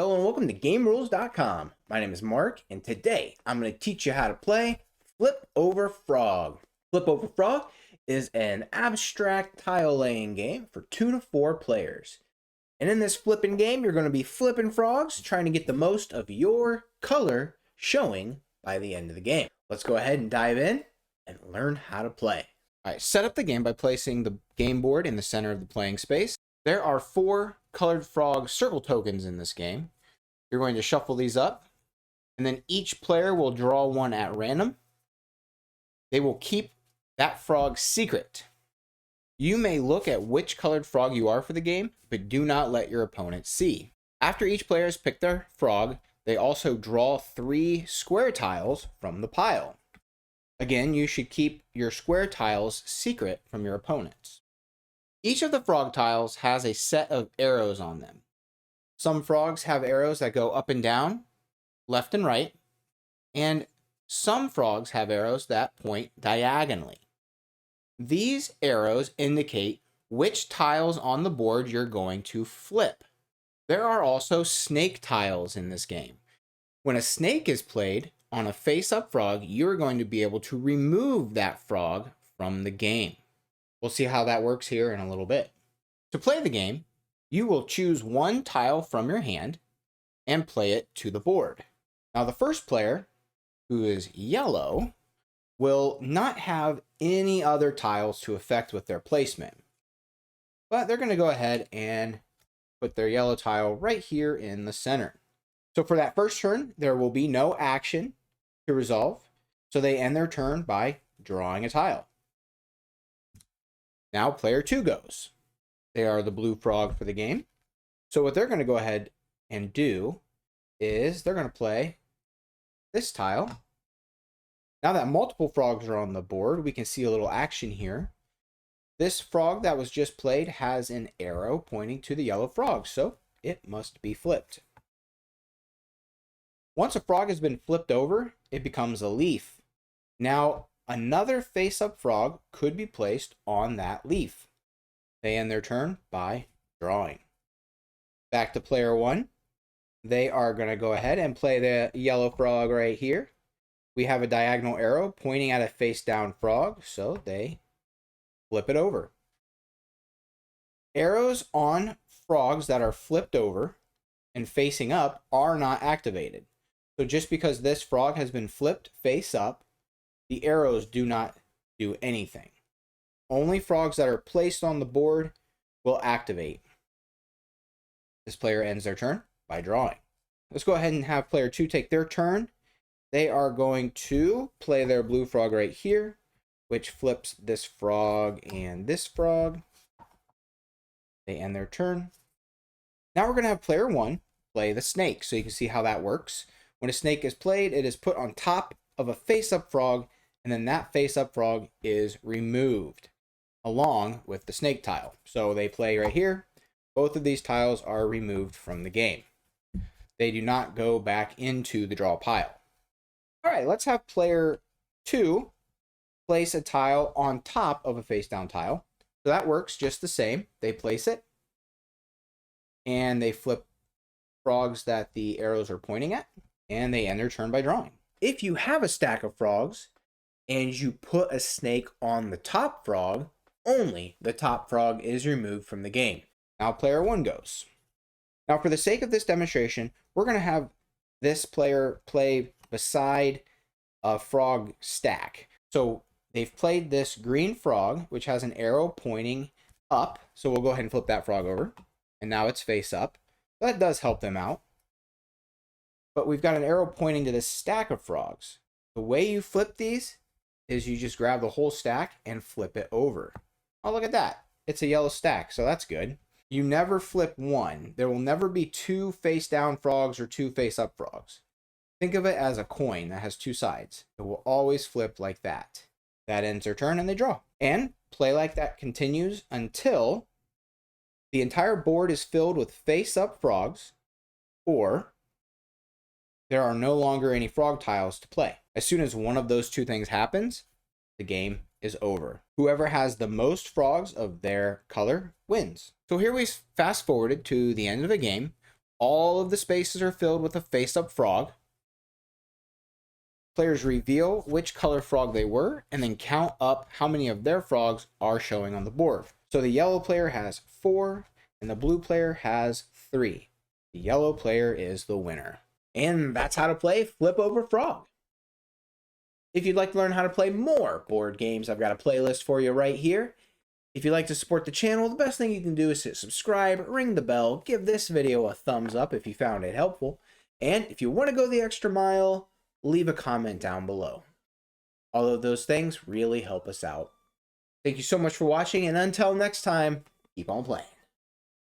Hello and welcome to GameRules.com. My name is Mark, and today I'm going to teach you how to play Flip Over Frog. Flip Over Frog is an abstract tile laying game for 2 to 4 players. And in this flipping game, you're going to be flipping frogs, trying to get the most of your color showing by the end of the game. Let's go ahead and dive in and learn how to play. All right, set up the game by placing the game board in the center of the playing space. There are 4 colored frog circle tokens in this game. You're going to shuffle these up, and then each player will draw one at random. They will keep that frog secret. You may look at which colored frog you are for the game, but do not let your opponent see. After each player has picked their frog, they also draw 3 square tiles from the pile. Again, you should keep your square tiles secret from your opponents. Each of the frog tiles has a set of arrows on them. Some frogs have arrows that go up and down, left and right, and some frogs have arrows that point diagonally. These arrows indicate which tiles on the board you're going to flip. There are also snake tiles in this game. When a snake is played on a face-up frog, you're going to be able to remove that frog from the game. We'll see how that works here in a little bit. To play the game, you will choose one tile from your hand and play it to the board. Now, the first player, who is yellow, will not have any other tiles to affect with their placement. But they're going to go ahead and put their yellow tile right here in the center. So for that first turn, there will be no action to resolve. So they end their turn by drawing a tile. Now player 2 goes. They are the blue frog for the game. So what they're going to go ahead and do is they're going to play this tile. Now that multiple frogs are on the board, we can see a little action here. This frog that was just played has an arrow pointing to the yellow frog, so it must be flipped. Once a frog has been flipped over, it becomes a leaf. Now, another face-up frog could be placed on that leaf. They end their turn by drawing. Back to player 1. They are going to go ahead and play the yellow frog right here. We have a diagonal arrow pointing at a face-down frog, so they flip it over. Arrows on frogs that are flipped over and facing up are not activated. So just because this frog has been flipped face up, the arrows do not do anything. Only frogs that are placed on the board will activate. This player ends their turn by drawing. Let's go ahead and have player 2 take their turn. They are going to play their blue frog right here, which flips this frog and this frog. They end their turn. Now we're going to have player 1 play the snake, so you can see how that works. When a snake is played, it is put on top of a face-up frog, and then that face-up frog is removed along with the snake tile. So they play right here. Both of these tiles are removed from the game. They do not go back into the draw pile. All right, let's have player 2 place a tile on top of a face-down tile. So that works just the same. They place it, and they flip frogs that the arrows are pointing at, and they end their turn by drawing. If you have a stack of frogs and you put a snake on the top frog, only the top frog is removed from the game. Now player 1 goes. Now for the sake of this demonstration, we're going to have this player play beside a frog stack. So they've played this green frog, which has an arrow pointing up. So we'll go ahead and flip that frog over. And now it's face up. That does help them out. But we've got an arrow pointing to this stack of frogs. The way you flip these is you just grab the whole stack and flip it over. Oh, look at that. It's a yellow stack, so that's good. You never flip one. There will never be 2 face-down frogs or 2 face-up frogs. Think of it as a coin that has 2 sides. It will always flip like that. That ends their turn and they draw. And play like that continues until the entire board is filled with face-up frogs, or there are no longer any frog tiles to play. As soon as one of those 2 things happens, the game is over. Whoever has the most frogs of their color wins. So here we fast forwarded to the end of the game. All of the spaces are filled with a face-up frog. Players reveal which color frog they were and then count up how many of their frogs are showing on the board. So the yellow player has 4 and the blue player has 3. The yellow player is the winner. And that's how to play Flip Over Frog. If you'd like to learn how to play more board games, I've got a playlist for you right here. If you'd like to support the channel, the best thing you can do is hit subscribe, ring the bell, give this video a thumbs up if you found it helpful, and if you want to go the extra mile, leave a comment down below. All of those things really help us out. Thank you so much for watching, and until next time, keep on playing.